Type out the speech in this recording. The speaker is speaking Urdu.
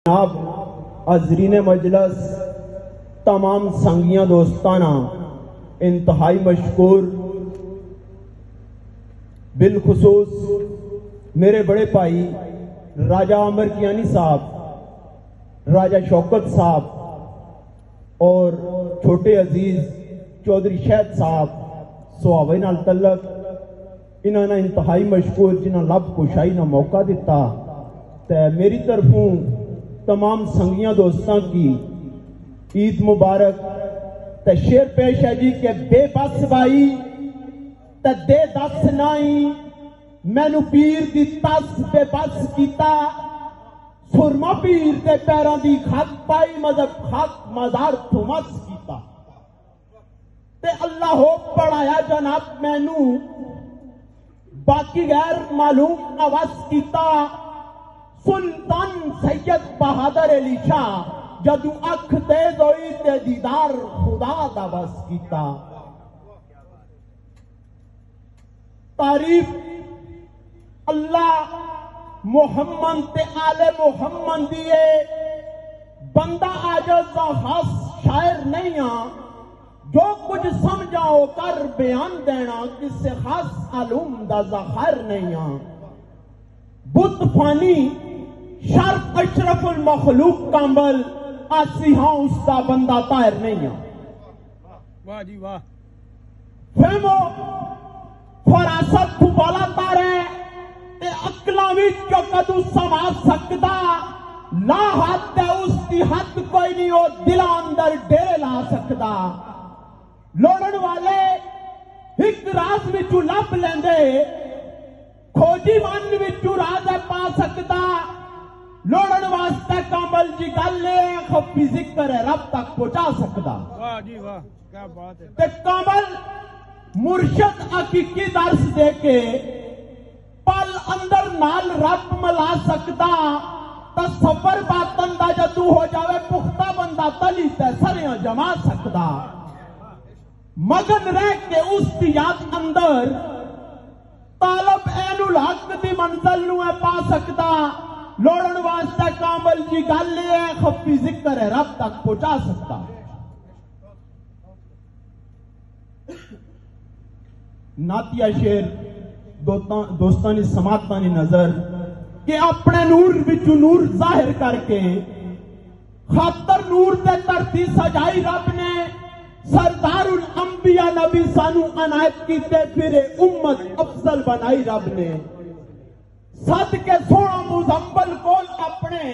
جناب حاضرین مجلس، تمام سنگیاں دوستانہ انتہائی مشکور، بالخصوص میرے بڑے بھائی راجہ عامر کیانی صاحب، راجہ شوکت صاحب اور چھوٹے عزیز چودھری شہد صاحب سواوے نال تعلق، انہوں نے انتہائی مشکور جنہاں لب کشائی نہ موقع دیتا۔ تے میری طرفوں تمام سنگیاں دوستاں کی عید مبارک۔ تے شعر پیش ہے جی کہ بے بس بائی تے دے دس نائی، مینو پیر دی تس بے بس کیتا، سرما پیر دے پیروں دی خط پائی، مذہب خط مزار تھومس کیتا۔ تے اللہ ہو پڑھایا جناب مینو باقی غیر معلوم عوض کیتا، سلطان سید بہادر علی شاہ جدو اکھ تیز ہوئی تے دیدار خدا دا بس کیتا۔ تعریف اللہ محمد تے آل محمد دیئے، بندہ عاجز دا خاص شاعر نہیں ہاں، جو کچھ سمجھاؤ کر بیان دینا، کسے خاص علوم دا ذخائر نہیں ہاں۔ بت فانی شرف اشرف المخلوق کامل، آسی ہاں اس دا بندہ طاہر نہیں ہاں۔ واہ جی واہ، فہمو فراست تو بالا تارے تے اقلاوی چکدو سما سکدا، لا حد ہے اس دی حد کوئی نہیں، وہ دل اندر ڈیرے لا سکدا۔ لوڑن والے ایک راز وچوں لب لیندے، کھوجی من وچوں راز پا سکدا۔ لوڑن واسطے کامل جی گل لے خفی ذکر ہے رب تک پہنچا سکدا۔ واہ جی واہ، کیا بات ہے۔ تے کامل مرشد حقیقی درس دے کے پل اندر نال رب ملا سکدا، تصور باطن دا جدو ہو جاوے پختہ بندہ تلی تے سریاں جما سکدا۔ مگن رہ کے اس دی یاد اندر طالب عین الحق دی منزل نو پا سکدا۔ لوڑن واسطے کامل جی گل لے خفی ذکر ہے رب تک پہنچا سکتا۔ ناتیہ شعر دوستانی سماعتانی نظر کہ اپنے نور وچوں نور ظاہر کر کے خاطر نور تے دھرتی سجائی رب نے، سردار الانبیاء نبی سانو عنایت کیتے، پھر امت افضل بنائی رب نے۔ صدقے سونا مزمبل کول اپنے